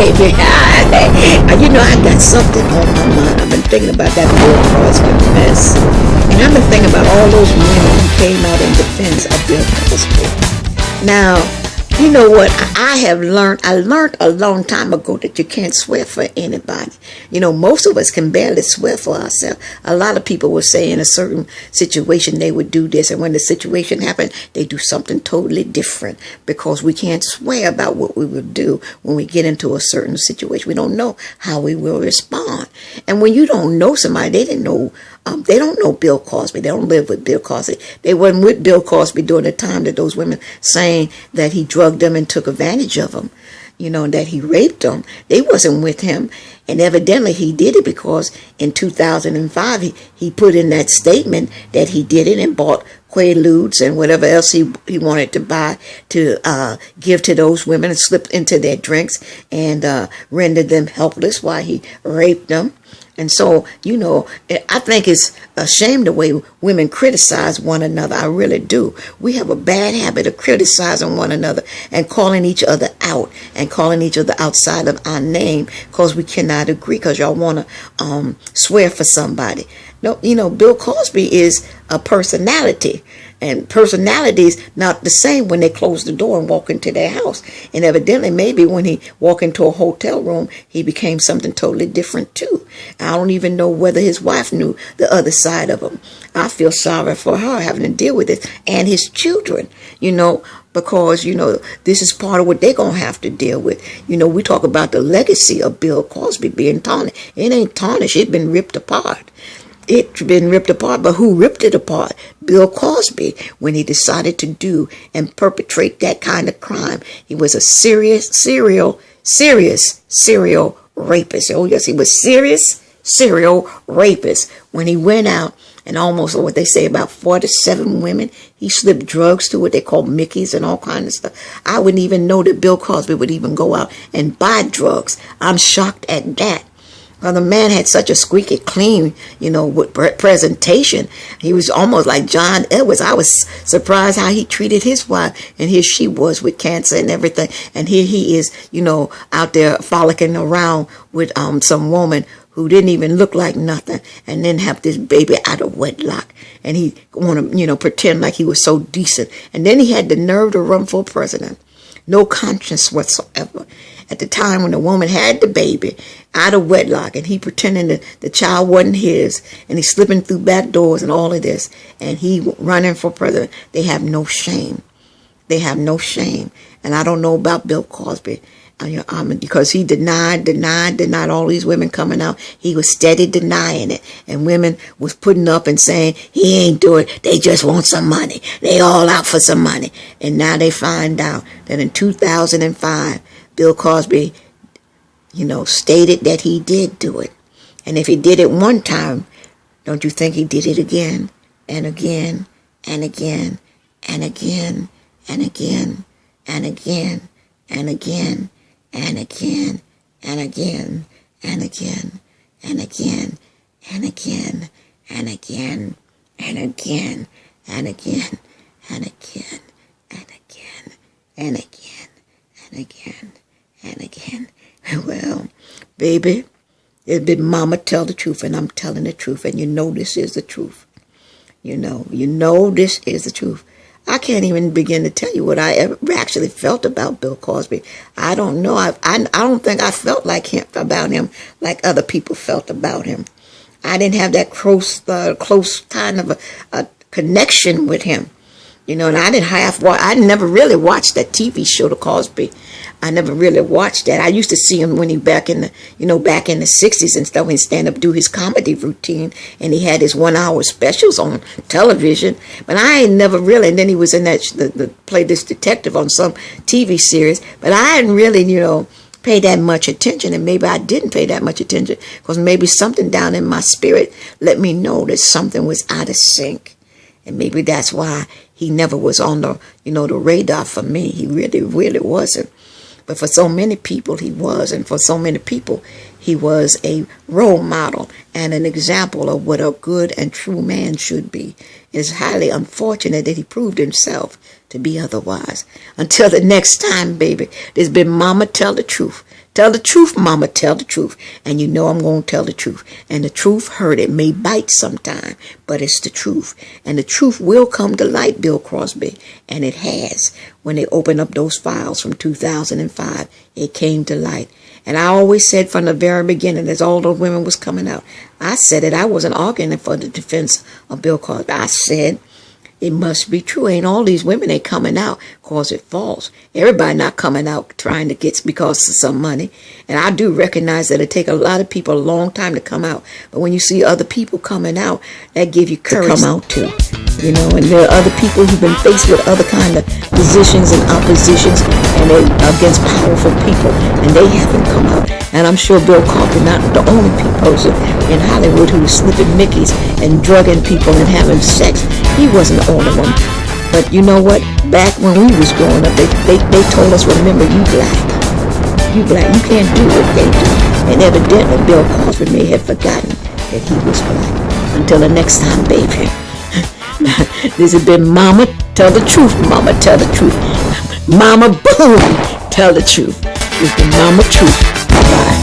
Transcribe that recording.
baby. You know, I got something on my mind. I've been thinking about that Bill Cosby mess. And I've been thinking about all those women who came out in defense of Bill Cosby. Now, you know what I have learned? I learned a long time ago that you can't swear for anybody. You know, most of us can barely swear for ourselves. A lot of people will say in a certain situation they would do this, and when the situation happens, they do something totally different because we can't swear about what we will do when we get into a certain situation. We don't know how we will respond. And when you don't know somebody, they don't know Bill Cosby. They don't live with Bill Cosby. They weren't with Bill Cosby during the time that those women saying that he drugged them and took advantage of them, you know, that he raped them. They wasn't with him. And evidently he did it because in 2005 he put in that statement that he did it and bought Quaaludes and whatever else he wanted to buy to give to those women and slip into their drinks and render them helpless while he raped them. And so, you know, I think it's a shame the way women criticize one another. I really do. We have a bad habit of criticizing one another and calling each other out and calling each other outside of our name because we cannot agree because y'all want to swear for somebody. No, you know, Bill Cosby is a personality. And personalities not the same when they close the door and walk into their house. And evidently, maybe when he walked into a hotel room, he became something totally different too. I don't even know whether his wife knew the other side of him. I feel sorry for her having to deal with it and his children, you know, because, you know, this is part of what they're going to have to deal with. You know, we talk about the legacy of Bill Cosby being tarnished. It ain't tarnished. It's been ripped apart. It's been ripped apart, but who ripped it apart? Bill Cosby, when he decided to do and perpetrate that kind of crime. He was a serious serial rapist. Oh, yes, he was serial rapist. When he went out and almost what they say about 47 women, he slipped drugs to what they call Mickeys and all kinds of stuff. I wouldn't even know that Bill Cosby would even go out and buy drugs. I'm shocked at that. Well, the man had such a squeaky clean, you know, presentation. He was almost like John Edwards. I was surprised how he treated his wife, and here she was with cancer and everything. And here he is, you know, out there frolicking around with some woman who didn't even look like nothing, and then have this baby out of wedlock. And he want to, you know, pretend like he was so decent. And then he had the nerve to run for president. No conscience whatsoever. At the time when the woman had the baby out of wedlock and he pretending that the child wasn't his and he's slipping through back doors and all of this and he running for president, they have no shame. They have no shame. And I don't know about Bill Cosby because he denied all these women coming out. He was steady denying it. And women was putting up and saying, he ain't doing it. They just want some money. They all out for some money. And now they find out that in 2005, Bill Cosby, you know, stated that he did do it. And if he did it one time, don't you think he did it again and again and again and again and again and again and again and again and again and again and again and again and again and again and again and again and again and again and again and again. Well, baby, it's been mama tell the truth, and I'm telling the truth, and you know this is the truth. You know this is the truth. I can't even begin to tell you what I ever actually felt about Bill Cosby. I don't know. I don't think I felt like him about him like other people felt about him. I didn't have that close kind of a connection with him. You know, and I never really watched that TV show, The Cosby. I never really watched that. I used to see him when he back in the 60s and stuff, when he stand up, do his comedy routine, and he had his 1 hour specials on television. But I ain't never really, and then he was in that, played this detective on some TV series, but I hadn't really, pay that much attention, and maybe I didn't pay that much attention because maybe something down in my spirit let me know that something was out of sync. And maybe that's why he never was on the radar for me. He really, really wasn't. But for so many people, he was. And for so many people, he was a role model and an example of what a good and true man should be. It's highly unfortunate that he proved himself to be otherwise. Until the next time, baby, there's been Mama Tell the Truth. Tell the truth, mama, tell the truth. And you know I'm going to tell the truth. And the truth hurt. It may bite sometime, but it's the truth. And the truth will come to light, Bill Cosby. And it has. When they opened up those files from 2005, it came to light. And I always said from the very beginning, as all those women was coming out, I said it. I wasn't arguing for the defense of Bill Cosby. I said, it must be true. Ain't all these women ain't coming out because it's false. Everybody not coming out trying to get because of some money. And I do recognize that it take a lot of people a long time to come out. But when you see other people coming out, that give you courage to come out too. You know, and there are other people who've been faced with other kind of positions and oppositions, and they're against powerful people, and they haven't come out. And I'm sure Bill Cosby not the only person in Hollywood who was slipping Mickeys and drugging people and having sex. He wasn't the only one. But you know what? Back when we was growing up, they told us, remember, you black. You black. You can't do what they do. And evidently Bill Cosby may have forgotten that he was black. Until the next time, baby. This has been Mama Tell the Truth. Mama Tell the Truth. Mama Boom Tell the Truth. This has been Mama Truth. Bye.